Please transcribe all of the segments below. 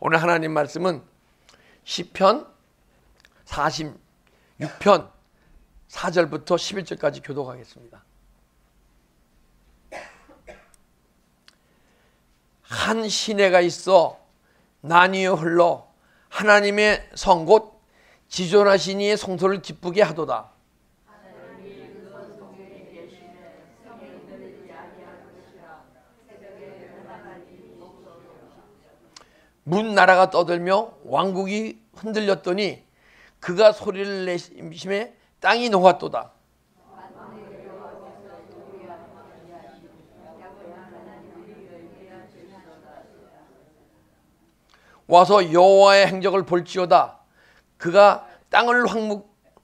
오늘 하나님 말씀은 시편 46편 4절부터 11절까지 교독하겠습니다. 한 시내가 있어 나뉘어 흘러 하나님의 성 곧 지존하신 이의 성소를 기쁘게 하도다. 문 나라가 떠들며 왕국이 흔들렸더니 그가 소리를 내심에 땅이 녹았도다. 와서 여호와의 행적을 볼지어다. 그가 땅을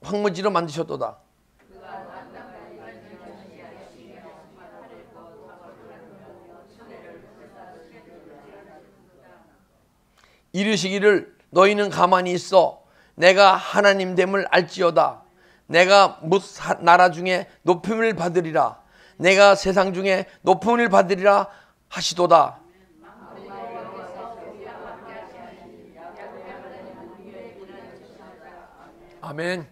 황무지로 만드셨도다. 이르시기를 너희는 가만히 있어 내가 하나님 됨을 알지어다. 내가 뭇 나라 중에 높임을 받으리라. 내가 세상 중에 높임을 받으리라 하시도다. 아멘.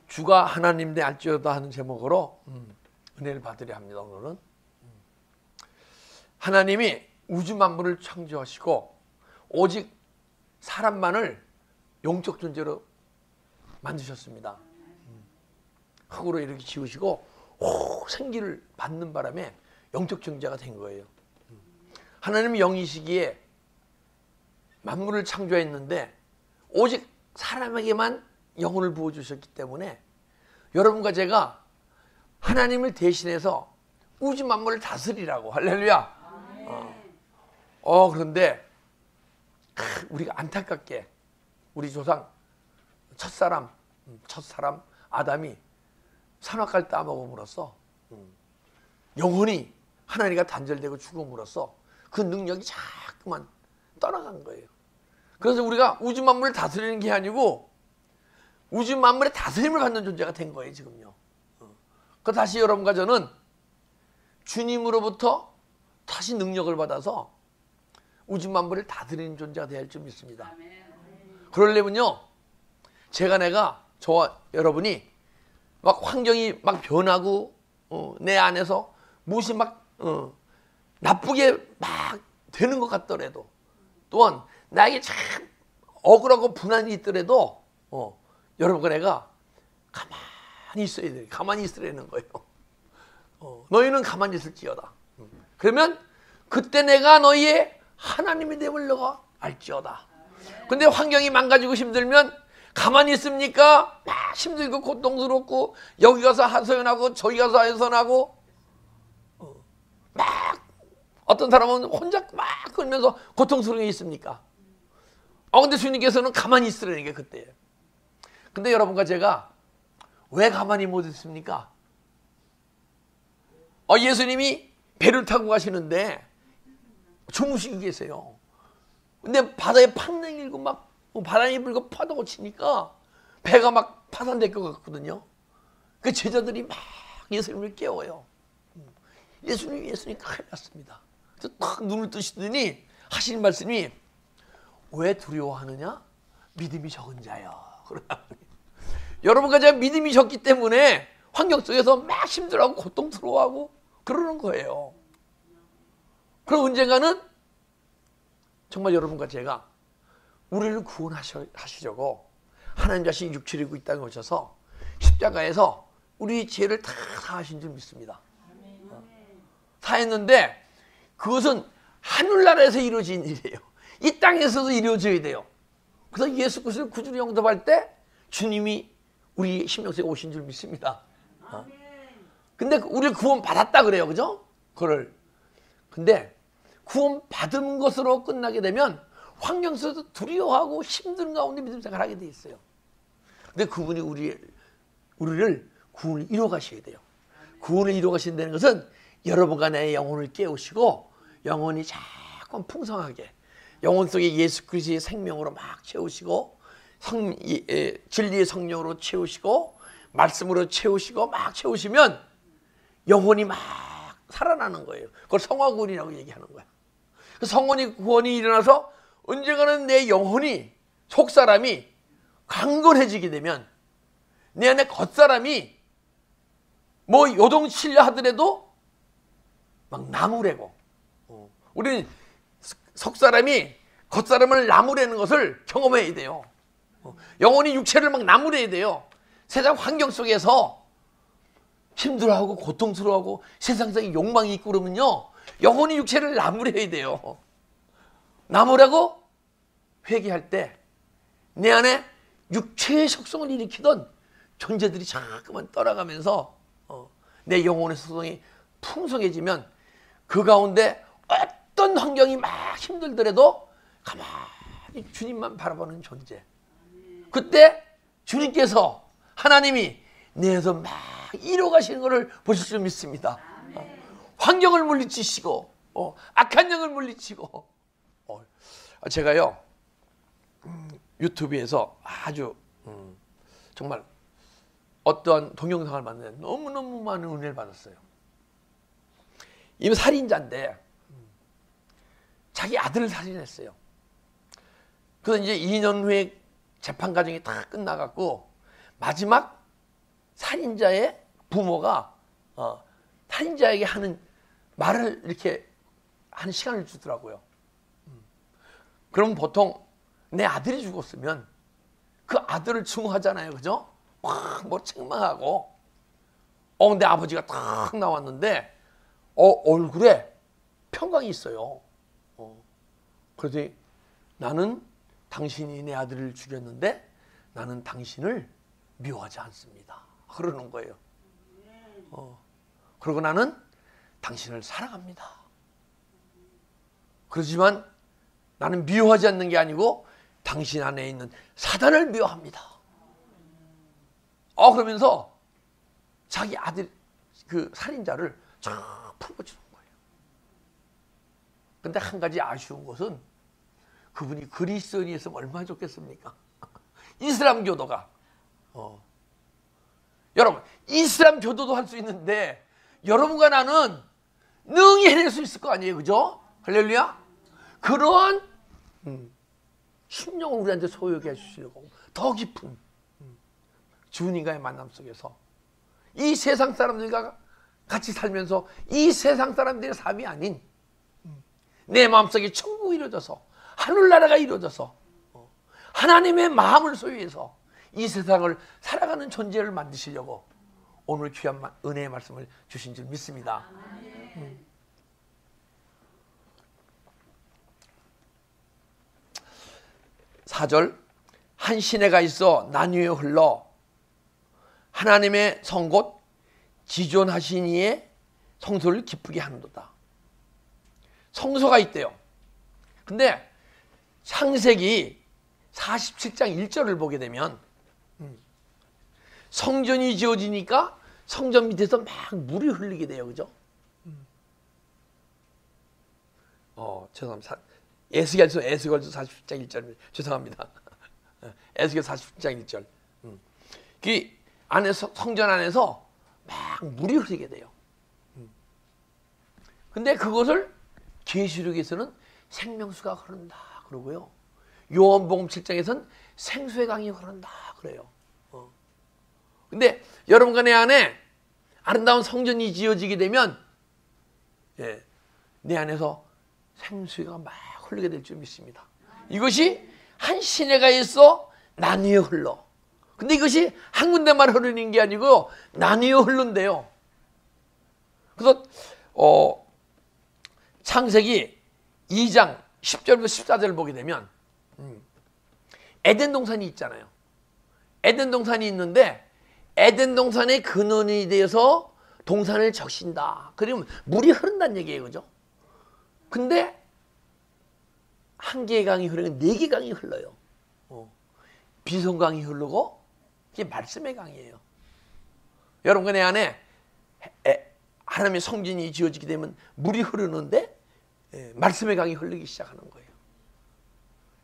주가 하나님 되 알지어다 하는 제목으로 은혜를 받으려 합니다. 오늘은 하나님이 우주 만물을 창조하시고 오직 사람만을 영적 존재로 만드셨습니다. 흙으로 이렇게 지으시고 생기를 받는 바람에 영적 존재가 된 거예요. 하나님은 영이시기에 만물을 창조했는데 오직 사람에게만 영혼을 부어주셨기 때문에 여러분과 제가 하나님을 대신해서 우주 만물을 다스리라고. 할렐루야. 그런데 우리가 안타깝게 우리 조상 첫사람 아담이 선악과를 따먹음으로써 영혼이 하나님과 단절되고 죽음으로써 그 능력이 자꾸만 떠나간 거예요. 그래서 우리가 우주 만물을 다스리는 게 아니고 우주 만물의 다스림을 받는 존재가 된 거예요 지금요. 그 다시 여러분과 저는 주님으로부터 다시 능력을 받아서 우주 만물을 다스리는 존재가 되어야 할 줄 믿습니다. 그러려면요, 내가 저와 여러분이 막 환경이 막 변하고 내 안에서 무엇이 막 나쁘게 막 되는 것 같더라도, 또한 나에게 참 억울하고 분한이 있더라도 여러분과 내가 가만히 있어야 돼요. 가만히 있으라는 거예요. 너희는 가만히 있을지어다. 그러면 그때 내가 너희의 하나님이 됨을 너가 알지어다. 근데 환경이 망가지고 힘들면 가만히 있습니까? 막 힘들고 고통스럽고 여기 가서 하소연하고 저기 가서 하소연하고 막 어떤 사람은 혼자 막 끌면서 고통스러운 게 있습니까? 근데 주님께서는 가만히 있으라는 게 그때예요. 근데 여러분과 제가 왜 가만히 못 있습니까? 예수님이 배를 타고 가시는데 주무시고 계세요. 근데 바다에 팡 일고 막 바람이 불고 파도가 치니까 배가 막 파산될 것 같거든요. 그 제자들이 막 예수님을 깨워요. 예수님 큰일 났습니다. 딱 눈을 뜨시더니 하시는 말씀이 왜 두려워하느냐? 믿음이 적은 자여. 여러분과 제가 믿음이 적기 때문에 환경 속에서 막 힘들어하고 고통스러워하고 그러는 거예요. 그럼 언젠가는 정말 여러분과 제가 우리를 구원하시려고 하나님 자신이 육체를 입고 이 땅에 오셔서 십자가에서 우리 죄를 다 사하신 줄 믿습니다. 사했는데 그것은 하늘나라에서 이루어진 일이에요. 이 땅에서도 이루어져야 돼요. 그래서 예수 그리스도를 구주로 영접할 때 주님이 우리 심령속에 오신 줄 믿습니다. 근데 우리를 구원 받았다 그래요, 그죠? 근데 구원 받은 것으로 끝나게 되면 환경 속에서 두려워하고 힘든 가운데 믿음 생활하게 돼 있어요. 근데 그분이 우리를 구원을 이루어 가셔야 돼요. 구원을 이루어 가신다는 것은 여러분과 내 영혼을 깨우시고 영혼이 자꾸 풍성하게 영혼 속에 예수 그리스도의 생명으로 막 채우시고 진리의 성령으로 채우시고 말씀으로 채우시고 막 채우시면 영혼이 막 살아나는 거예요. 그걸 성화구원이라고 얘기하는 거야. 성혼이 구원이 일어나서 언젠가는 내 영혼이 속사람이 강건해지게 되면 내 안에 겉사람이 뭐 요동치려 하더라도 막 나무래고, 우리는 속사람이 겉사람을 나무래는 것을 경험해야 돼요. 영혼이 육체를 막 나무래야 돼요. 세상 환경 속에서 힘들어하고 고통스러워하고 세상적인 욕망이 있고 그러면요, 영혼이 육체를 나무래야 돼요. 나무라고 회개할 때 내 안에 육체의 속성을 일으키던 존재들이 자꾸만 떠나가면서 내 영혼의 속성이 풍성해지면 그 가운데 어떤 환경이 막 힘들더라도 가만히 주님만 바라보는 존재. 그때 주님께서, 하나님이 내에서 막 이뤄가시는 것을 보실 줄 믿습니다. 환경을 물리치시고 악한 영을 물리치고. 제가요 유튜브에서 아주 정말 어떠한 동영상을 봤는데 너무너무 많은 은혜를 받았어요. 이 살인자인데 자기 아들을 살인했어요. 그래서 이제 2년 후에 재판 과정이 다 끝나갖고 마지막 살인자의 부모가 살인자에게 하는 말을 이렇게 하는 시간을 주더라고요. 그럼 보통 내 아들이 죽었으면 그 아들을 증오하잖아요, 그죠? 막 뭐 책망하고. 근데 아버지가 딱 나왔는데 얼굴에 평강이 있어요. 그래서 나는 당신이 내 아들을 죽였는데 나는 당신을 미워하지 않습니다. 그러는 거예요. 그리고 나는 당신을 사랑합니다. 그렇지만 나는 미워하지 않는 게 아니고 당신 안에 있는 사단을 미워합니다. 그러면서 자기 아들 그 살인자를 쫙 풀어주는 거예요. 근데 한 가지 아쉬운 것은 그분이 그리스도인이었으면 얼마나 좋겠습니까? 이슬람 교도가. 여러분, 이슬람 교도도 할 수 있는데 여러분과 나는 능히 해낼 수 있을 거 아니에요, 그죠? 할렐루야. 그러한 심령을 우리한테 소유하게 해주시려고 더 깊은 주님과의 만남 속에서 이 세상 사람들과 같이 살면서 이 세상 사람들의 삶이 아닌 내 마음속에 천국이 이루어져서 하늘나라가 이루어져서 하나님의 마음을 소유해서 이 세상을 살아가는 존재를 만드시려고 오늘 귀한 은혜의 말씀을 주신 줄 믿습니다. 4절, 한 시내가 있어 나뉘어 흘러 하나님의 성 곧 지존하신 이의 성소를 기쁘게 하는도다. 성소가 있대요. 근데 창세기 47장 1절을 보게 되면 성전이 지어지니까 성전 밑에서 막 물이 흘리게 돼요. 그죠? 죄송합니다. 에스겔서 47장 1절 죄송합니다. 에스겔 47장 1절. 그 안에서 성전 안에서 막 물이 흐르게 돼요. 근데 그것을 계시록에서는 생명수가 흐른다 그러고요. 요한복음 7장에서는 생수의 강이 흐른다 그래요. 근데 여러분과 내 안에 아름다운 성전이 지어지게 되면 내 안에서 생수가 막 흐르게 될 줄 믿습니다. 이것이 한 시내가 있어 나뉘어 흘러. 근데 이것이 한 군데만 흐르는 게 아니고 나뉘어 흐른대요. 그래서 창세기 2장 10절부터 14절을 보게 되면 에덴 동산이 있잖아요. 에덴 동산이 있는데 에덴 동산의 근원이 되어서 동산을 적신다. 그러면 물이 흐른다는 얘기예요. 그죠? 근데 한 개의 강이 흐르면 네 개의 강이 흘러요. 비송강이 흐르고 이게 말씀의 강이에요. 여러분과 내 안에 하나님의 성전이 지어지게 되면 물이 흐르는데 말씀의 강이 흐르기 시작하는 거예요.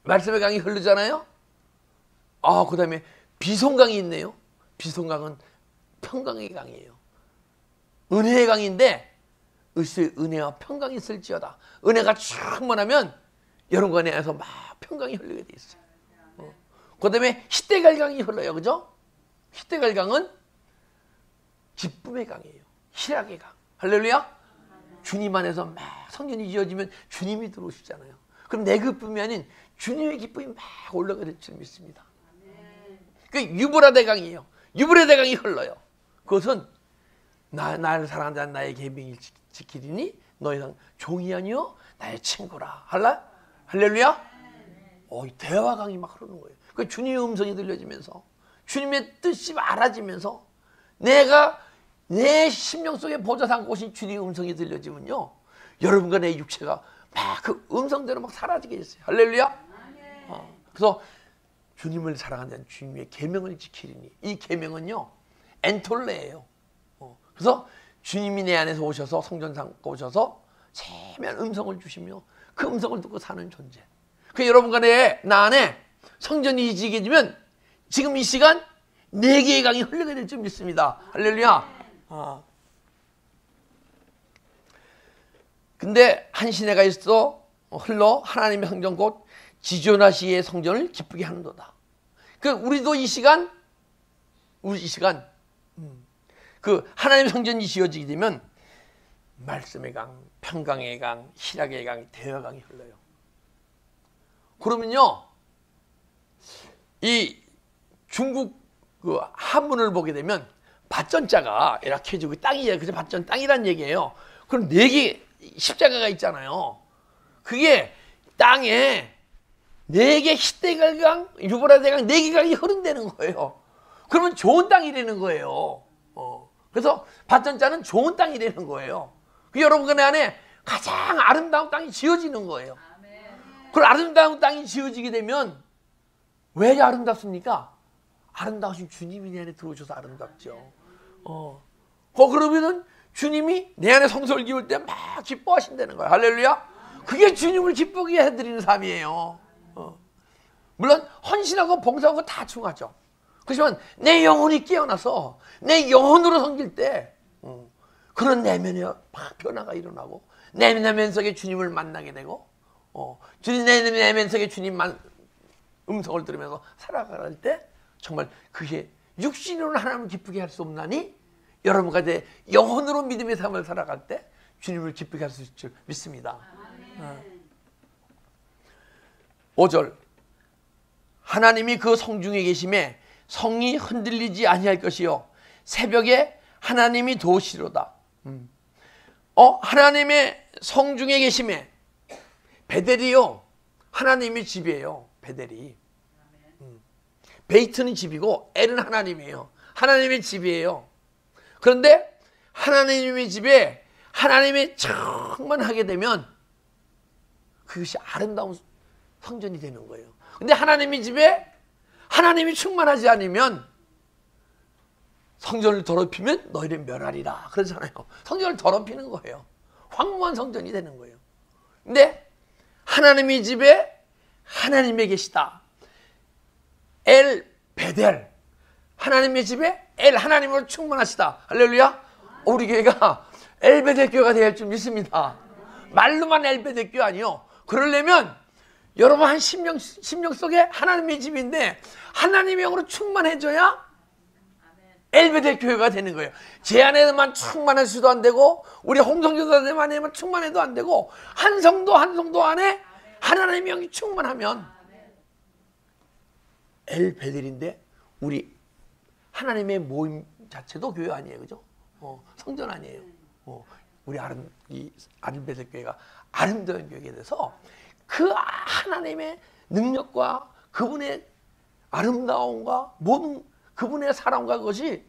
말씀의 강이 흐르잖아요. 그 다음에 비송강이 있네요. 비송강은 평강의 강이에요. 은혜의 강인데 을수의 은혜와 평강이 있을지어다. 은혜가 충만하면 여러분과 내 안에서 막 평강이 흘리게 돼 있어요. 그 다음에 희대갈강이 흘러요. 그죠? 희대갈강은 기쁨의 강이에요. 희락의 강. 할렐루야. 주님 안에서 막 성전이 지어지면 주님이 들어오시잖아요. 그럼 내 기쁨이 아닌 주님의 기쁨이 막 올라가게 될 줄 믿습니다. 그 유브라데 강이에요. 유브라데 강이 흘러요. 그것은 나를 사랑하는 자는 나의 계명을 지키리니 너희는 종이 아니요 나의 친구라. 할렐루야. 대화강이 막 흐르는 거예요. 그 주님의 음성이 들려지면서 주님의 뜻이 알아지면서 내가 내 심령 속에 보좌 삼고 오신 주님의 음성이 들려지면요, 여러분과 내 육체가 막 그 음성대로 막 사라지게 됐어요. 할렐루야. 그래서 주님을 사랑하는 주님의 계명을 지키리니, 이 계명은요 엔톨레예요. 그래서 주님이 내 안에서 오셔서 성전 삼고 오셔서 세미한 음성을 주시며 그 음성을 듣고 사는 존재. 그 여러분과 나 안에 성전이 지게 되면 지금 이 시간 4개의 강이 흘러게 될 줄 믿습니다. 할렐루야. 근데 한 시내가 있어 흘러 하나님의 성전 곧 지존하시의 성전을 기쁘게 하는도다. 우리도 이 시간 그 하나님의 성전이 지어지게 되면 말씀의 강, 평강의 강, 희락의 강, 대화강이 흘러요. 그러면요, 이 중국 그 한문을 보게 되면 밭전자가 이렇게 해주고 땅이에요. 그래서 밭전 땅이란 얘기예요. 그럼 4개 십자가가 있잖아요. 그게 땅에 4개 희대갈강, 유브라데강 4개 강이 흐른다는 거예요. 그러면 좋은 땅이 되는 거예요. 그래서 밭전자는 좋은 땅이 되는 거예요. 여러분 안에 가장 아름다운 땅이 지어지는 거예요. 그 아름다운 땅이 지어지게 되면 왜 아름답습니까? 아름다우신 주님이 내 안에 들어오셔서 아름답죠. 그러면은 주님이 내 안에 성소를 기울 때 막 기뻐하신다는 거예요. 할렐루야. 그게 주님을 기쁘게 해드리는 삶이에요. 물론 헌신하고 봉사하고 다 중요하죠. 그렇지만 내 영혼이 깨어나서 내 영혼으로 섬길 때 그런 내면에 막 변화가 일어나고 내 내면 속에 주님을 만나게 되고 주님 내 내면 속에 주님만 음성을 들으면서 살아갈 때 정말 그게 육신으로는 하나님을 기쁘게 할 수 없나니 여러분과 내 영혼으로 믿음의 삶을 살아갈 때 주님을 기쁘게 할 수 있을 줄 믿습니다. 5절 하나님이 그 성중에 계심에 성이 흔들리지 아니할 것이요 새벽에 하나님이 도우시로다. 하나님의 성중에 계심에 베델이요 하나님의 집이에요. 베델이 베이트는 집이고 엘은 하나님이에요. 하나님의 집이에요. 그런데 하나님의 집에 하나님의 충만하게 되면 그것이 아름다운 성전이 되는 거예요. 근데 하나님의 집에 하나님이 충만하지 않으면 성전을 더럽히면 너희를 멸하리라 그러잖아요. 성전을 더럽히는 거예요. 황무한 성전이 되는 거예요. 근데 하나님의 집에 하나님이 계시다. 엘 베델 하나님의 집에 엘 하나님으로 충만하시다. 할렐루야. 우리 교회가 엘 베델 교회가 될 줄 믿습니다. 말로만 엘 베델 교회 아니요. 그러려면 여러분 한 심령 속에 하나님의 집인데 하나님의 영으로 충만해져야 엘 베델 교회가 되는 거예요. 제 안에만 충만할 수도 안 되고 우리 홍성교사님만 충만해도 안 되고 한 성도 안에 하나님의 영이 충만하면 엘 베델인데 우리 하나님의 모임 자체도 교회 아니에요, 그죠? 성전 아니에요. 우리 이 아름베델 교회가 아름다운 교회가 돼서 그 하나님의 능력과 그분의 아름다움과 모든 그분의 사랑과 그것이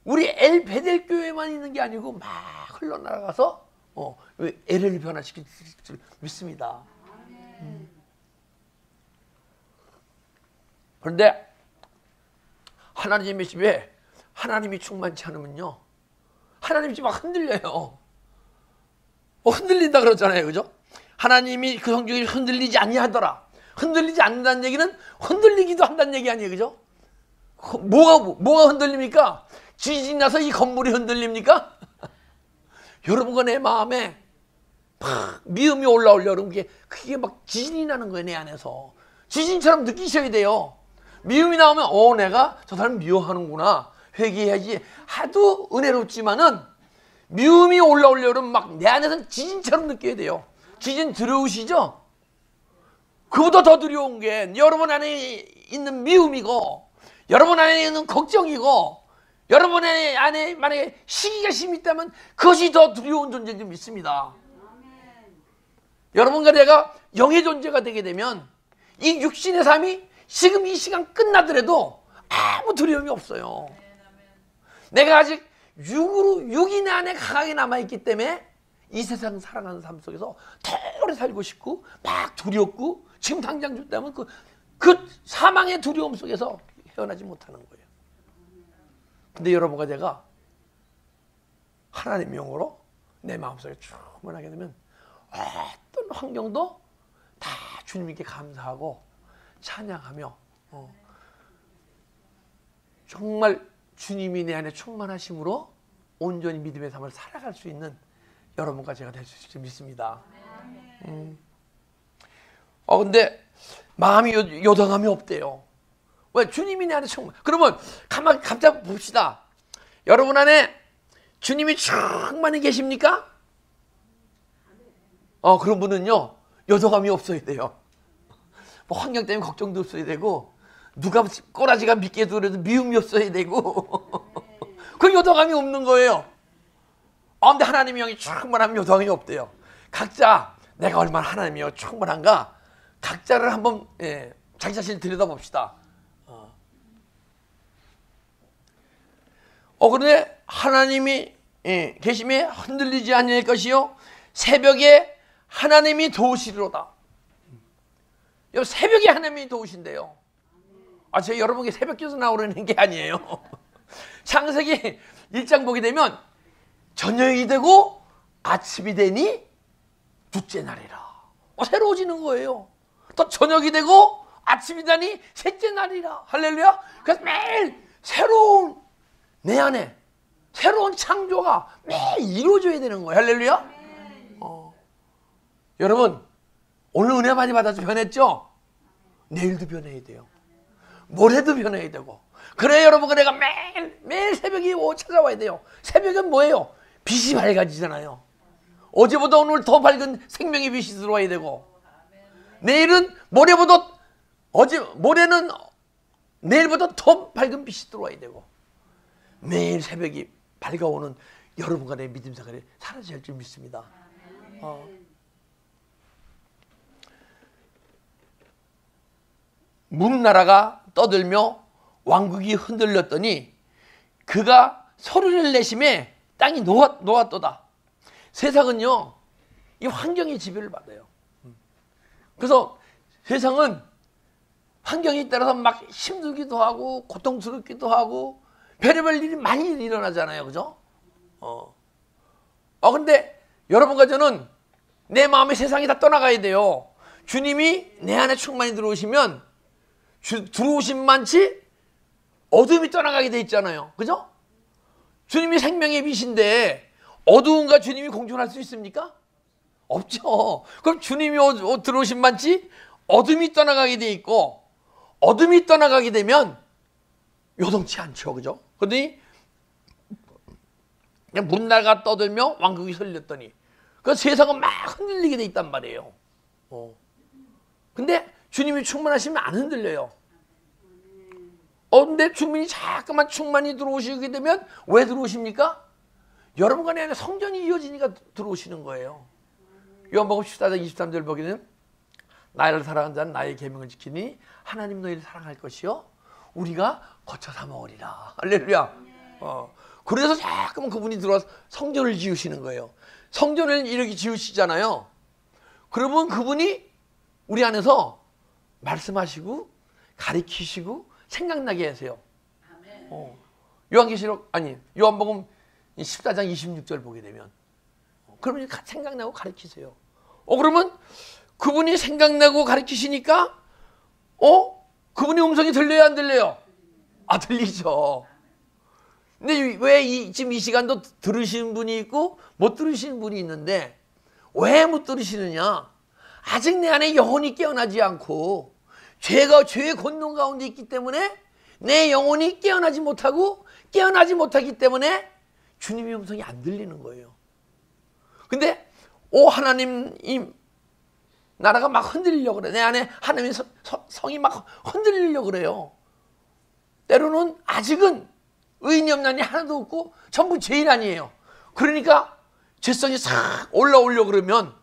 우리 엘 베델 교회만 있는 게 아니고 막 흘러나가서 엘을 변화시킬 줄 믿습니다. 그런데 하나님의 집에 하나님이 충만치 않으면요 하나님 집 막 흔들려요. 흔들린다 그러잖아요, 그죠? 하나님이 그 성중이 흔들리지 아니하더라. 흔들리지 않는다는 얘기는 흔들리기도 한다는 얘기 아니에요, 그죠? 뭐가 흔들립니까? 지진 나서 이 건물이 흔들립니까? 여러분과 내 마음에 막 미움이 올라오려면 그게 막 지진이 나는 거예요. 내 안에서. 지진처럼 느끼셔야 돼요. 미움이 나오면 내가 저 사람 미워하는구나. 회개해야지. 하도 은혜롭지만은 미움이 올라오려면 막 내 안에서는 지진처럼 느껴야 돼요. 지진 두려우시죠? 그보다 더 두려운 게 여러분 안에 있는 미움이고, 여러분 안에 있는 걱정이고, 여러분 안에 만약에 시기가 심히 있다면 그것이 더 두려운 존재인 줄 믿습니다. 여러분과 내가 영의 존재가 되게 되면 이 육신의 삶이 지금 이 시간 끝나더라도 아무 두려움이 없어요. 내가 아직 육인 안에 강하게 남아있기 때문에 이 세상 살아가는 삶 속에서 더 오래 살고 싶고 막 두렵고 지금 당장 죽다면 그 사망의 두려움 속에서 헤어나지 못하는 거예요. 근데 여러분과 제가 하나님의 영으로 내 마음속에 충만하게 되면 어떤 환경도 다 주님께 감사하고 찬양하며 정말 주님이 내 안에 충만하심으로 온전히 믿음의 삶을 살아갈 수 있는 여러분과 제가 될 수 있을 줄 믿습니다. 근데 마음이 요동함이 없대요. 왜? 주님이 내 안에 충만. 그러면 가만 갑자기 봅시다. 여러분 안에 주님이 충만히 계십니까? 그런 분은요 요동함이 없어야 돼요. 뭐 환경 때문에 걱정도 없어야 되고, 누가 꼬라지가 믿게 들어도 미움이 없어야 되고 그 요동함이 없는 거예요. 근데 하나님의 영이 충만하면 요동함이 없대요. 각자 내가 얼마나 하나님의 영이 충만한가 각자를 한번 자기 자신을 들여다봅시다. 그런데 하나님이 계심에 흔들리지 않을 것이요 새벽에 하나님이 도우시리로다. 새벽에 하나님이 도우신대요. 제가 여러분께 새벽 기도 나오라는 게 아니에요. 창세기 1장 보게 되면 저녁이 되고 아침이 되니 둘째 날이라. 새로워지는 거예요. 또 저녁이 되고 아침이 되니 셋째 날이라. 할렐루야. 그래서 매일 새로운 내 안에 새로운 창조가 매일 이루어져야 되는 거예요. 할렐루야. 여러분 오늘 은혜 많이 받아서 변했죠? 내일도 변해야 돼요. 모레도 변해야 되고. 그래 여러분과 내가 매일 새벽이 찾아와야 돼요. 새벽은 뭐예요? 빛이 밝아지잖아요. 어제보다 오늘 더 밝은 생명의 빛이 들어와야 되고, 내일은 모레는 내일보다 더 밝은 빛이 들어와야 되고, 매일 새벽이 밝아오는 여러분과 내 믿음 생활이 사라져야 할 줄 믿습니다. 문나라가 떠들며 왕국이 흔들렸더니 그가 소리를 내심에 땅이 놓았도다. 세상은요 이 환경의 지배를 받아요. 그래서 세상은 환경에 따라서 막 힘들기도 하고 고통스럽기도 하고 별의별 일이 많이 일어나잖아요. 그죠? 근데 여러분과 저는 내 마음의 세상이 다 떠나가야 돼요. 주님이 내 안에 충만히 들어오시면 들어오신 만치 어둠이 떠나가게 돼 있잖아요. 그죠? 주님이 생명의 빛인데 어두움과 주님이 공존할 수 있습니까? 없죠. 그럼 주님이 들어오신 만치 어둠이 떠나가게 돼 있고, 어둠이 떠나가게 되면 요동치 않죠. 그죠? 그러더니 문나라가 떠들며 왕국이 흔들렸더니 그 세상은 막 흔들리게 돼 있단 말이에요. 근데 주님이 충만하시면 안 흔들려요. 근데 주님이 자꾸만 충만히 들어오시게 되면 왜 들어오십니까? 여러분과 내 안에 성전이 이어지니까 들어오시는 거예요. 요한복음 14장 23절 보게 되면 나를 사랑하는 자는 나의 계명을 지키니 하나님 너희를 사랑할 것이요 우리가 거쳐 삼아오리라. 할렐루야. 그래서 자꾸만 그분이 들어와서 성전을 지으시는 거예요. 성전을 이렇게 지으시잖아요. 그러면 그분이 우리 안에서 말씀하시고 가르치시고 생각나게 하세요. 요한복음 14장 26절 보게 되면 그러면 생각나고 가르치세요. 그러면 그분이 생각나고 가르치시니까 그분의 음성이 들려요, 안 들려요? 들리죠. 근데 왜 지금 이 시간도 들으시는 분이 있고 못 들으시는 분이 있는데, 왜 못 들으시느냐? 아직 내 안에 영혼이 깨어나지 않고 죄가 죄의 권능 가운데 있기 때문에 내 영혼이 깨어나지 못하기 때문에 주님의 음성이 안 들리는 거예요. 근데 하나님 이 나라가 막 흔들리려고 그래. 내 안에 하나님의 성이 막 흔들리려고 그래요. 때로는 아직은 의인이 없나니 하나도 없고 전부 죄인 아니에요. 그러니까 죄성이 싹 올라오려고 그러면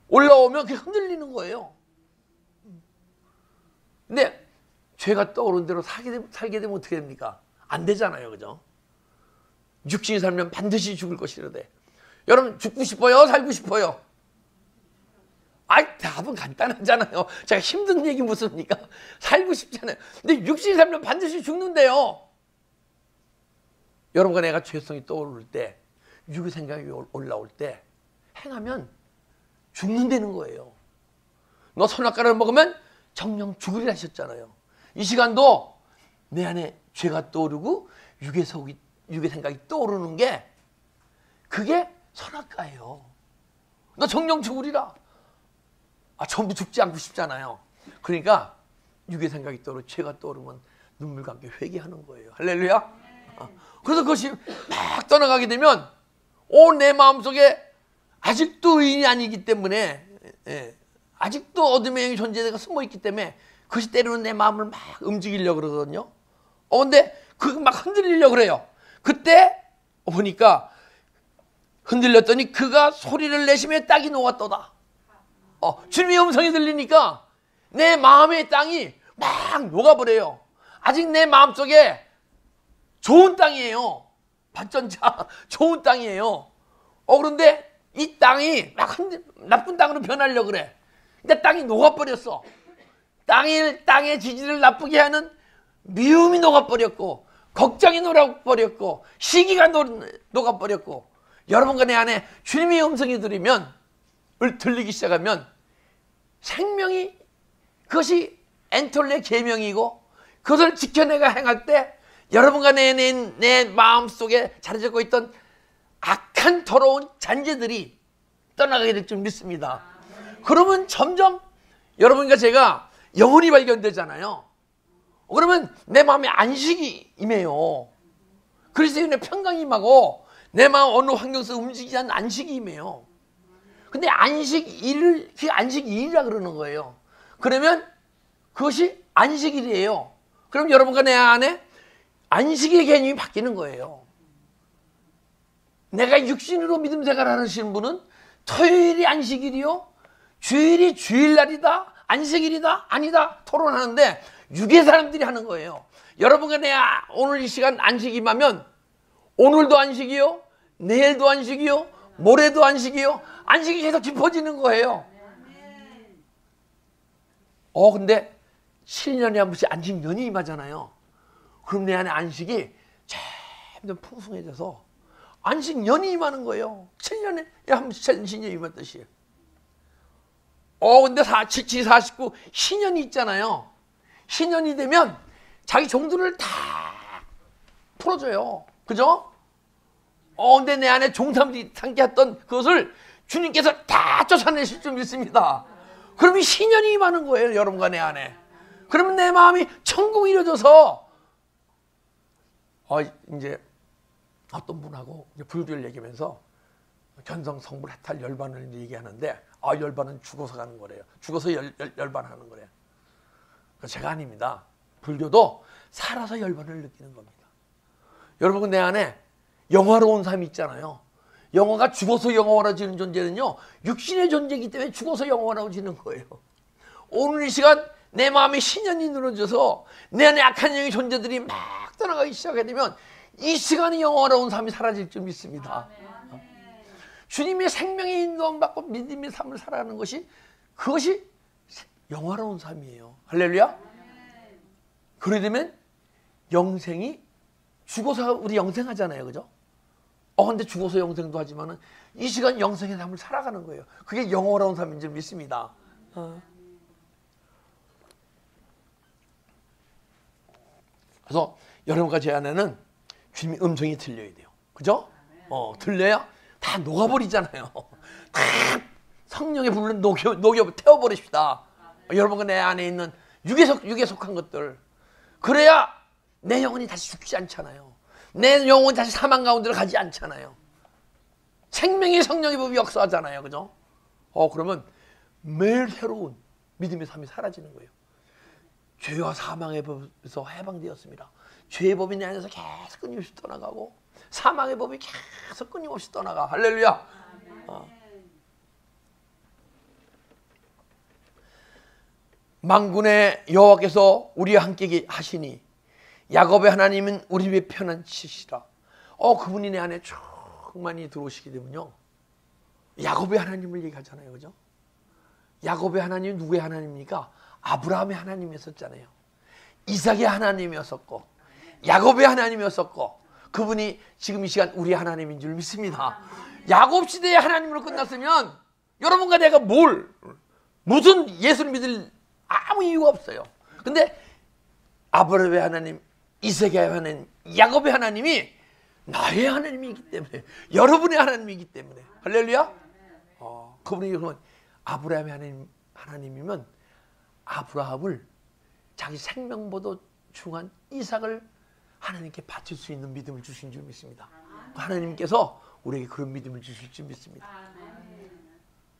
올라오면 그게 흔들리는 거예요. 근데 죄가 떠오른 대로 살게 되면 어떻게 됩니까? 안 되잖아요. 그죠? 육신이 살면 반드시 죽을 것이라되. 여러분 죽고 싶어요? 살고 싶어요? 답은 간단하잖아요. 제가 힘든 얘기 묻습니까? 살고 싶잖아요. 근데 육신이 살면 반드시 죽는데요. 여러분과 내가 죄성이 떠오를 때, 육의 생각이 올라올 때 행하면 죽는다는 거예요. 너 선악과를 먹으면 정령 죽으리라 하셨잖아요. 이 시간도 내 안에 죄가 떠오르고 육의 생각이 떠오르는 게 그게 선악과예요. 너 정령 죽으리라. 전부 죽지 않고 싶잖아요. 그러니까 육의 생각이 떠오르고 죄가 떠오르면 눈물과 함께 회개하는 거예요. 할렐루야. 그래서 그것이 막 떠나가게 되면 내 마음속에 아직도 의인이 아니기 때문에 아직도 어둠의 영이 존재가 숨어있기 때문에 그것이 때로는 내 마음을 막 움직이려고 그러거든요. 근데 그거 막 흔들리려고 그래요. 그때 보니까 흔들렸더니 그가 소리를 내시며 땅이 녹았도다. 주님의 음성이 들리니까 내 마음의 땅이 막 녹아버려요. 아직 내 마음속에 좋은 땅이에요. 발전자 좋은 땅이에요. 그런데 이 땅이 막 나쁜 땅으로 변하려고 그래. 근데 땅이 녹아버렸어. 땅의 지지를 나쁘게 하는 미움이 녹아버렸고, 걱정이 녹아버렸고, 시기가 녹아버렸고, 여러분과 내 안에 주님의 음성이 들리기 시작하면 생명이, 그것이 엔톨레 계명이고 그것을 지켜내가 행할 때 여러분과 내 마음속에 자리 잡고 있던 악한 더러운 잔재들이 떠나가게 될 줄 믿습니다. 그러면 점점 여러분과 제가 영혼이 발견되잖아요. 그러면 내 마음에 안식이 임해요. 그리스도인의 평강이 임하고 내 마음 어느 환경 속에서 움직이지 않는 안식이 임해요. 근데 안식일을, 그게 안식일이라 그러는 거예요. 그러면 그것이 안식일이에요. 그럼 여러분과 내 안에 안식의 개념이 바뀌는 거예요. 내가 육신으로 믿음 생활을 하시는 분은 토요일이 안식일이요, 주일이 주일날이다, 안식일이다, 아니다 토론하는데 육의 사람들이 하는 거예요. 여러분과 내 오늘 이 시간 안식이 임하면 오늘도 안식이요, 내일도 안식이요, 모레도 안식이요, 안식이 계속 깊어지는 거예요. 근데 7년에 한 번씩 안식년이 임하잖아요. 그럼 내 안에 안식이 점점 풍성해져서 안식년이 임하는 거예요. 7년에 한 번씩 안식년이 임했듯이. 근데 7, 49 신년이 있잖아요. 신년이 되면 자기 종들을 다 풀어줘요. 그죠? 근데 내 안에 종삼들이 상기했던 그것을 주님께서 다 쫓아내실 줄 믿습니다. 그러면 신년이 임하는 거예요. 여러분과 내 안에. 그러면 내 마음이 천국이 이루어져서 이제 어떤 분하고 이제 불교를 얘기하면서 견성 성불 해탈 열반을 얘기하는데 열반은 죽어서 가는 거래요. 죽어서 열반하는 거래요. 제가 아닙니다. 불교도 살아서 열반을 느끼는 겁니다. 여러분 내 안에 영화로운 삶이 있잖아요. 영화가 죽어서 영화로워지는 존재는요, 육신의 존재이기 때문에 죽어서 영화로워지는 거예요. 오늘 이 시간 내 마음에 신년이 늘어져서 내 안에 악한 영의 존재들이 막 떠나가기 시작하게 되면 이 시간에 영화로운 삶이 사라질 줄 믿습니다. 주님의 생명의 인도함 받고 믿음의 삶을 살아가는 것이, 그것이 영화로운 삶이에요. 할렐루야. 그러게 되면 영생이, 죽어서 우리 영생하잖아요. 그죠? 근데 죽어서 영생도 하지만은 이 시간 영생의 삶을 살아가는 거예요. 그게 영원한 삶인 줄 믿습니다. 그래서 여러분과 제 안에는 주님의 음성이 들려야 돼요. 그죠? 들려야 다 녹아버리잖아요. 다 성령의 불로 녹여 태워버립시다. 여러분과 내 안에 있는 육에 속한 것들. 그래야 내 영혼이 다시 죽지 않잖아요. 내 영혼이 다시 사망 가운데로 가지 않잖아요. 생명의 성령의 법이 역사하잖아요. 그죠? 그러면 매일 새로운 믿음의 삶이 사라지는 거예요. 죄와 사망의 법에서 해방되었습니다. 죄의 법이 내 안에서 계속 끊임없이 떠나가고 사망의 법이 계속 끊임없이 떠나가. 할렐루야. 만군의 여호와께서 우리와 함께 하시니 야곱의 하나님은 우리 위에 편한 치시라. 그분이 내 안에 충만히 들어오시게 되면요, 야곱의 하나님을 얘기하잖아요. 그죠? 야곱의 하나님 누구의 하나님입니까? 아브라함의 하나님이었잖아요. 이삭의 하나님이었었고 야곱의 하나님이었었고, 그분이 지금 이 시간 우리의 하나님인 줄 믿습니다. 야곱 시대의 하나님으로 끝났으면 여러분과 내가 무슨 예수를 믿을 아무 이유가 없어요. 근데 아브라함의 하나님, 이삭의 하나님, 야곱의 하나님이 나의 하나님이기 때문에, 여러분의 하나님이기 때문에, 할렐루야. 그분이 그러면 아브라함의 하나님이면 아브라함을 자기 생명보다 중한 이삭을 하나님께 바칠 수 있는 믿음을 주신 줄 믿습니다. 하나님께서 우리에게 그런 믿음을 주실 줄 믿습니다.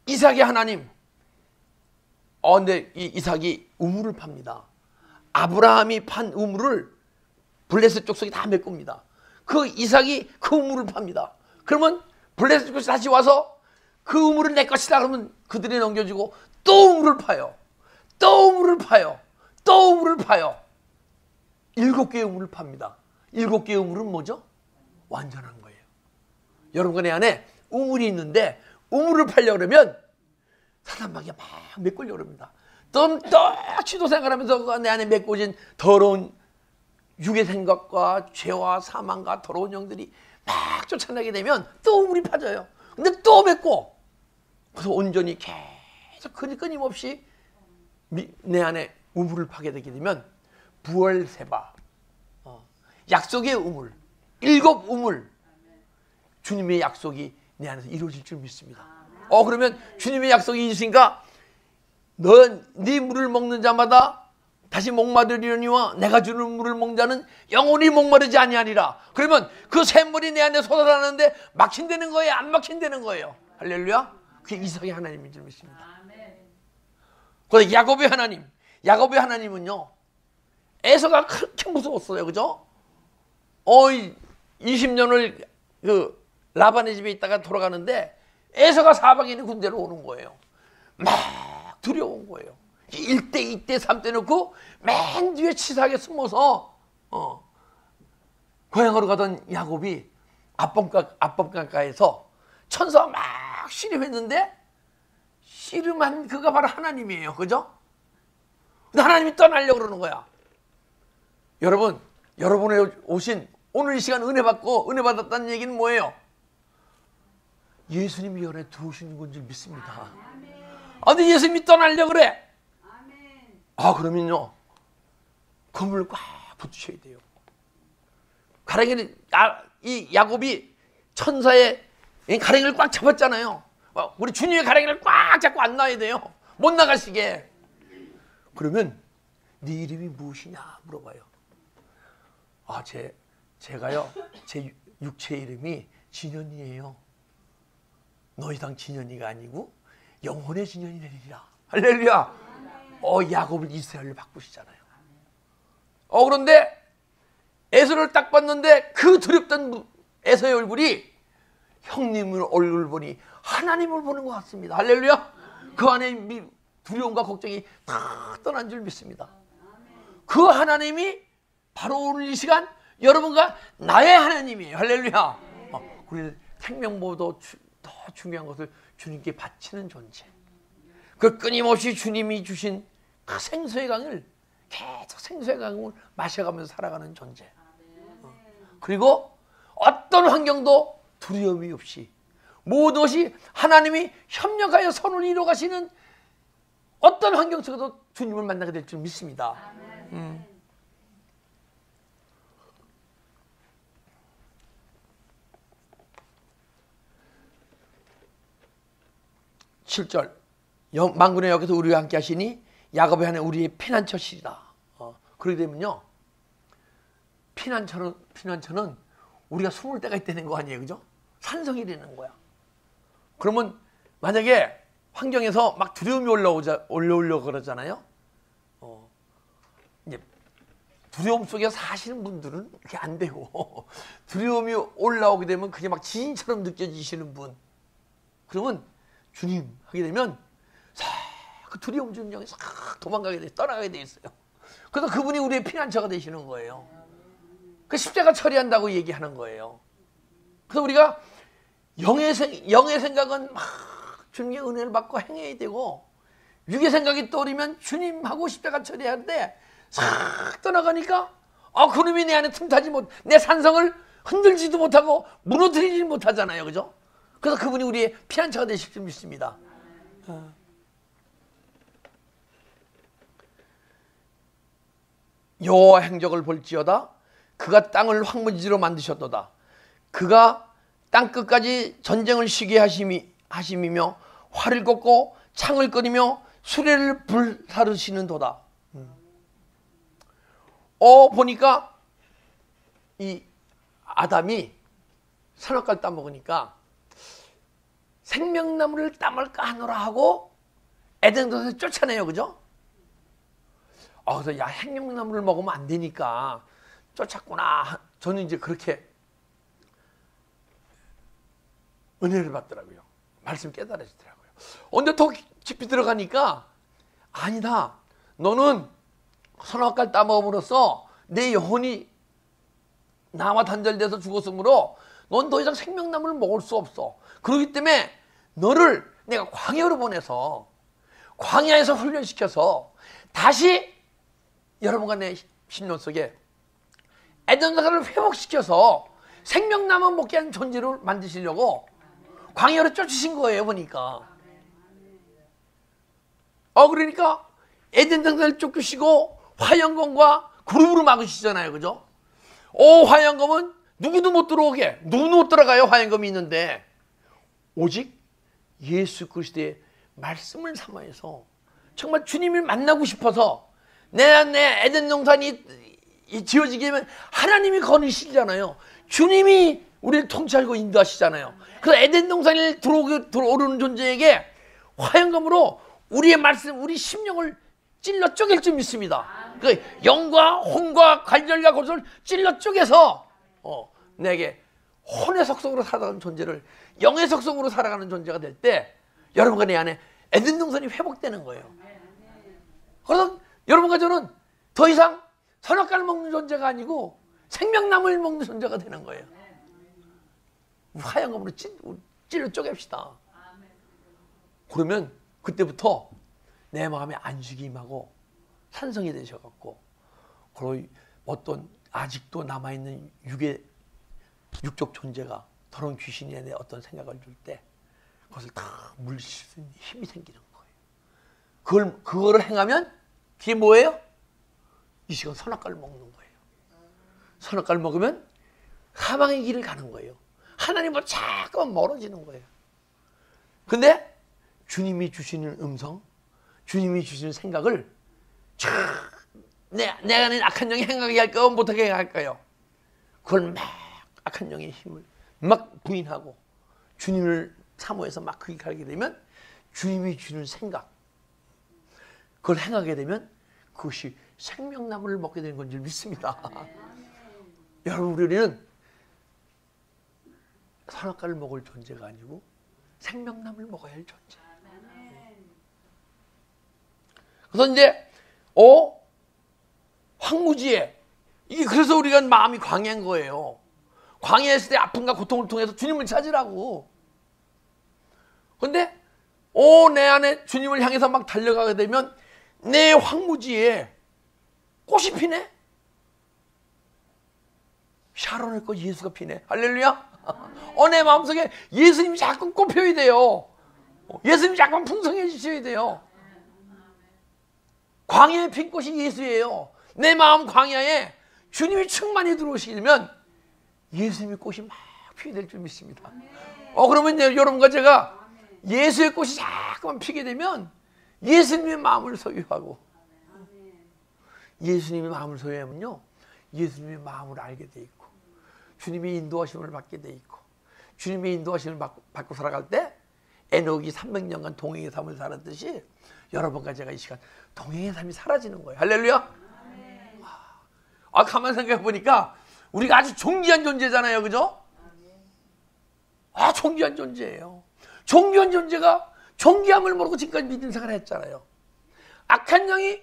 이삭의 하나님. 근데 이 이삭이 우물을 팝니다. 아브라함이 판 우물을 블레셋 족속이 다 메꿉니다. 그 이삭이 그 우물을 팝니다. 그러면 블레셋 족속이 다시 와서 그 우물은 내 것이다 그러면 그들이 넘겨주고 또 우물을 파요. 또 우물을 파요. 또 우물을 파요. 7개의 우물을 팝니다. 7개의 우물은 뭐죠? 완전한 거예요. 여러분 내 안에 우물이 있는데 우물을 파려고 그러면 사단마귀가 막 메꾸려고 그럽니다. 또 취도 생활하면서 내 안에 메꿔진 더러운 육의 생각과 죄와 사망과 더러운 영들이 막 쫓아나게 되면 또 우물이 파져요. 근데 또 메꿔. 그래서 온전히 계속 끊임없이 내 안에 우물을 파게 되게 되면 부월세바, 약속의 우물, 7 우물, 주님의 약속이 내 안에서 이루어질 줄 믿습니다. 그러면 주님의 약속이 있으니까 네 물을 먹는 자마다 다시 목마르리니와 내가 주는 물을 먹는 자는 영원히 목마르지 아니하리라. 그러면 그 샘물이 내 안에 솟아나는데 막힌다는 거예요? 안 막힌다는 거예요? 할렐루야. 그게 이삭의 하나님인 줄 믿습니다. 그래서 야곱의 하나님은요, 에서가 그렇게 무서웠어요. 그죠? 20년을 그 라반의 집에 있다가 돌아가는데 에서가 사방에 있는 군대로 오는 거예요. 막 두려운 거예요. 1대, 2대, 3대 놓고 맨 뒤에 치사하게 숨어서 고향으로 가던 야곱이 압법강가에서 천사가 막 씨름했는데 씨름한 그가 바로 하나님이에요. 그죠? 근데 하나님이 떠나려고 그러는 거야. 여러분의 오신 오늘 이 시간 은혜 받았다는 얘기는 뭐예요? 예수님이 연에 들어오시는 건 줄 믿습니다. 근데 예수님이 떠나려고 그래. 그러면요, 그물을 꽉 붙이셔야 돼요. 가랭이를, 이 야곱이 천사의 가랭이를 꽉 잡았잖아요. 우리 주님의 가랭이를 꽉 잡고 안 나와야 돼요. 못 나가시게. 그러면 네 이름이 무엇이냐 물어봐요. 제가요, 제 육체 이름이 진현이에요. 너 이상 진현이가 아니고 영혼의 진현이 되리라. 할렐루야. 야곱을 이스라엘로 바꾸시잖아요. 그런데 에서를 딱 봤는데 그 두렵던 에서의 얼굴이 형님의 얼굴 보니 하나님을 보는 것 같습니다. 할렐루야. 그 안에 두려움과 걱정이 다 떠난 줄 믿습니다. 그 하나님이 바로 오늘 이 시간 여러분과 나의 하나님이에요. 할렐루야. 우리 생명보다 더 중요한 것을 주님께 바치는 존재. 그 끊임없이 주님이 주신 그 생수의 강을 계속 생수의 강을 마셔가면서 살아가는 존재. 그리고 어떤 환경도 두려움이 없이 모든 것이 하나님이 협력하여 선을 이루어 가시는 어떤 환경 속에도 주님을 만나게 될 줄 믿습니다. 7절 만군의 여기서 우리와 함께 하시니 야곱의 하나님 우리의 피난처시리라. 그러게 되면요, 피난처는 우리가 숨을 데가 있다는 거 아니에요, 그죠? 산성이 되는 거야. 그러면 만약에 환경에서 막 두려움이 올라오려고 그러잖아요. 이제 두려움 속에 사시는 분들은 그게 안 되고, 두려움이 올라오게 되면 그게 막 지진처럼 느껴지시는 분, 그러면 주님 하게 되면 그 두려움 주는 영이 싹 도망가게 돼, 떠나가게 돼 있어요. 그래서 그분이 우리의 피난처가 되시는 거예요. 그 십자가 처리한다고 얘기하는 거예요. 그래서 우리가 영의 생각은 막 주님의 은혜를 받고 행해야 되고, 육의 생각이 떠오르면 주님하고 십자가 처리하는데 싹 떠나가니까 그놈이 내 안에 틈타지 못, 내 산성을 흔들지도 못하고 무너뜨리지 못하잖아요, 그죠? 그래서 그분이 우리의 피난처가 되실 줄 믿습니다. 여호와 행적을 볼지어다. 그가 땅을 황무지로 만드셨도다. 그가 땅 끝까지 전쟁을 쉬게 하심이며 활을 꺾고 창을 끓이며 수레를 불사르시는도다. 보니까 이 아담이 선악과를 따먹으니까 생명나무를 따먹을까 하노라 하고 에덴동산에서 쫓아내요, 그죠? 그래서 야, 생명나무를 먹으면 안 되니까 쫓았구나. 저는 이제 그렇게 은혜를 받더라고요. 말씀 깨달아지더라고요. 근데 더 깊이 들어가니까 아니다. 너는 선악과를 따먹음으로써 내 영혼이 나와 단절돼서 죽었으므로 넌 더 이상 생명나무를 먹을 수 없어. 그렇기 때문에 너를 내가 광야로 보내서 광야에서 훈련시켜서 다시 여러분과 내 심령 속에 에덴동산을 회복시켜서 생명나무 먹게 하는 존재를 만드시려고 광야로 쫓으신 거예요, 보니까. 그러니까 에덴동산을 쫓으시고 화영검과 그룹으로 막으시잖아요, 그죠? 화영검은 누구도 못 들어오게, 누구도 못 들어가요, 화영검이 있는데. 오직 예수 그리스도의 말씀을 삼아서 정말 주님을 만나고 싶어서 내 에덴 동산이 지어지게 되면 하나님이 거느시잖아요. 주님이 우리를 통치하고 인도하시잖아요. 그래서 에덴 동산에 들어오는 존재에게 화영검으로 우리의 말씀, 우리 심령을 찔러 쪼갤 줄 믿습니다. 그 영과 혼과 관절과 골수를 찔러 쪼개서 내게 혼의 속성으로 살아가는 존재를 영의 속성으로 살아가는 존재가 될 때 여러분과 내 안에 에덴 동산이 회복되는 거예요. 그래서 여러분과 저는 더 이상 선악과를 먹는 존재가 아니고 생명나무를 먹는 존재가 되는 거예요. 화영검으로 찔러 쪼갭시다. 그러면 그때부터 내 마음에 안식이 임하고 산성이 되셔갖고, 그리고 어떤 아직도 남아있는 육적 존재가 더러운 귀신이 내 어떤 생각을 줄 때 그것을 다 물리칠 수 있는 힘이 생기는 거예요. 그거를 행하면 그게 뭐예요? 이 시간 선악과를 먹는 거예요. 선악과를 먹으면 사망의 길을 가는 거예요. 하나님과 자꾸만 멀어지는 거예요. 근데 주님이 주시는 음성, 주님이 주시는 생각을 내 안에 악한 영이 행하게 할까요? 못하게 할까요? 그걸 막 악한 영의 힘을 막 부인하고 주님을 사모해서 막 그렇게 하게 되면 주님이 주는 생각, 그걸 행하게 되면 그것이 생명나무를 먹게 되는 건 줄 믿습니다. 여러분, 우리는 선악과를 먹을 존재가 아니고 생명나무를 먹어야 할 존재. 그래서 이제 황무지에, 이게 그래서 우리가 마음이 광야인 거예요. 광야에 있을 때 아픔과 고통을 통해서 주님을 찾으라고. 근데 내 안에 주님을 향해서 막 달려가게 되면 내 황무지에 꽃이 피네. 샤론의 꽃 예수가 피네. 할렐루야. 내 마음속에 예수님이 자꾸 꽃피워야 돼요. 예수님이 자꾸 풍성해지셔야 돼요. 광야에 핀 꽃이 예수예요. 내 마음 광야에 주님이 충만히 들어오시면 예수님의 꽃이 막 피어날 줄 믿습니다. 그러면 여러분과 제가 예수의 꽃이 자꾸만 피게 되면 예수님의 마음을 소유하고, 예수님의 마음을 소유하면요 예수님의 마음을 알게 돼 있고, 주님의 인도하심을 받게 돼 있고, 주님의 인도하심을 받고 살아갈 때 에녹이 300년간 동행의 삶을 살았듯이 여러분과 제가 이 시간 동행의 삶이 사라지는 거예요. 할렐루야. 가만 생각해 보니까 우리가 아주 존귀한 존재잖아요, 그죠? 존귀한 존재예요. 존귀한 존재가 존귀함을 모르고 지금까지 믿음 생활을 했잖아요. 악한 영이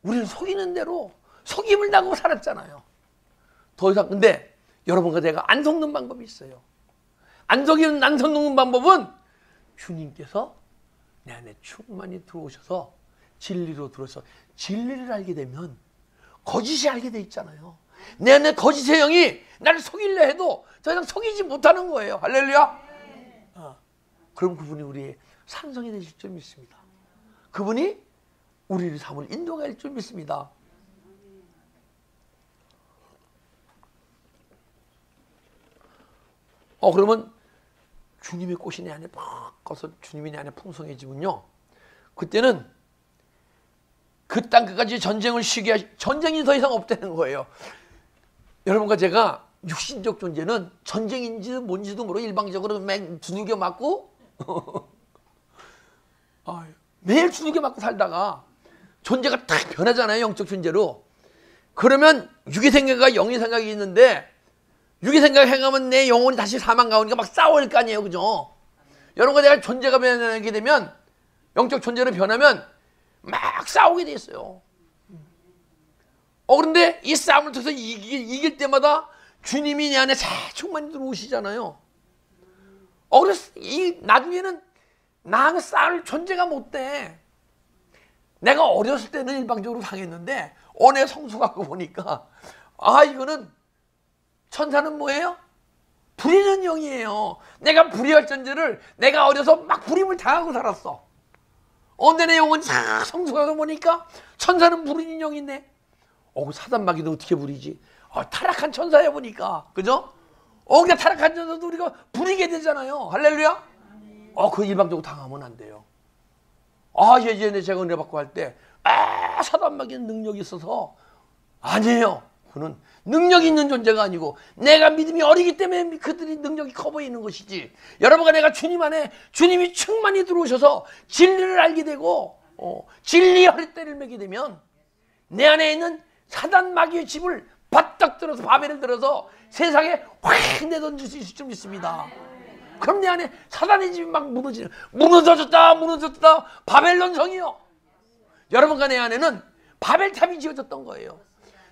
우리를 속이는 대로 속임을 당하고 살았잖아요. 더 이상. 근데 여러분과 제가 안 속는 방법이 있어요. 안 속이는 방법은 주님께서 내 안에 충만히 들어오셔서 진리로 들어서 진리를 알게 되면 거짓이 알게 돼 있잖아요. 내 안에 거짓의 영이 나를 속이려 해도 더 이상 속이지 못하는 거예요. 할렐루야. 그럼 그분이 우리의 산성이 되실 줄 믿습니다. 그분이 우리의 삶을 인도할 줄 믿습니다. 그러면 주님의 꽃이 내 안에 팍 꺼서 주님이 내 안에 풍성해지면요, 그때는 그 땅 끝까지 전쟁을 쉬게 전쟁이 더 이상 없다는 거예요. 여러분과 제가 육신적 존재는 전쟁인지 뭔지도 모르고 일방적으로 맹 두들겨 맞고 매일 두들겨 맞고 살다가 존재가 딱 변하잖아요, 영적 존재로. 그러면 육의 생각과 영의 생각이 있는데, 육의 생각 행하면 내 영혼이 다시 사망 가오니까 막 싸울 거 아니에요, 그죠? 여러분과 내가 존재가 변하게 되면, 영적 존재로 변하면 막 싸우게 돼 있어요. 그런데 이 싸움을 통해서 이길 때마다 주님이 내 안에 충만히 들어오시잖아요. 그래서 나중에는 나하고 싸울 존재가 못 돼. 내가 어렸을 때는 일방적으로 당했는데 어느 성수 갖고 보니까 이거는 천사는 뭐예요? 부리는 영이에요. 내가 불의할 존재를 내가 어려서 막 부림을 당하고 살았어. 어느 내 영은 성수 갖고 보니까 천사는 부리는 영이네. 사단마귀도 어떻게 부리지? 타락한 천사야 보니까, 그죠? 그냥 타락한 천사도 우리가 부리게 되잖아요. 할렐루야. 그 일방적으로 당하면 안 돼요. 예전에 제가 은혜 받고 할 때 사단마귀는 능력이 있어서 아니에요. 그는 능력이 있는 존재가 아니고 내가 믿음이 어리기 때문에 그들이 능력이 커 보이는 것이지. 여러분과 내가 주님 안에 주님이 충만히 들어오셔서 진리를 알게 되고 진리의 허리띠를 매게 되면 내 안에 있는 사단 마귀의 집을 바닥 들어서 바벨을 들어서 세상에 확 내던질 수 있을 줄 믿습니다. 그럼 내 안에 사단의 집이 막 무너졌다 바벨론 성이요. 여러분과 내 안에는 바벨탑이 지어졌던 거예요.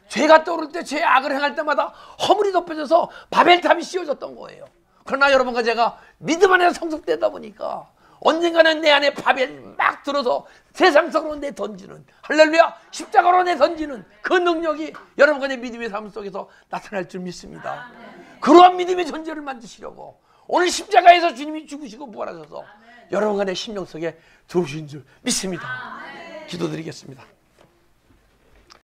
죄가 떠오를 때 죄 악을 행할 때마다 허물이 덮여져서 바벨탑이 씌워졌던 거예요. 그러나 여러분과 제가 믿음 안에서 성숙되다 보니까 언젠가는 내 안에 바벨 막 들어서 세상적으로 내 던지는, 할렐루야, 십자가로 내 던지는 그 능력이 여러분과 내 믿음의 삶 속에서 나타날 줄 믿습니다. 그러한 믿음의 존재를 만드시려고 오늘 십자가에서 주님이 죽으시고 부활하셔서 여러분과 내 심령 속에 들어오신 줄 믿습니다. 기도드리겠습니다.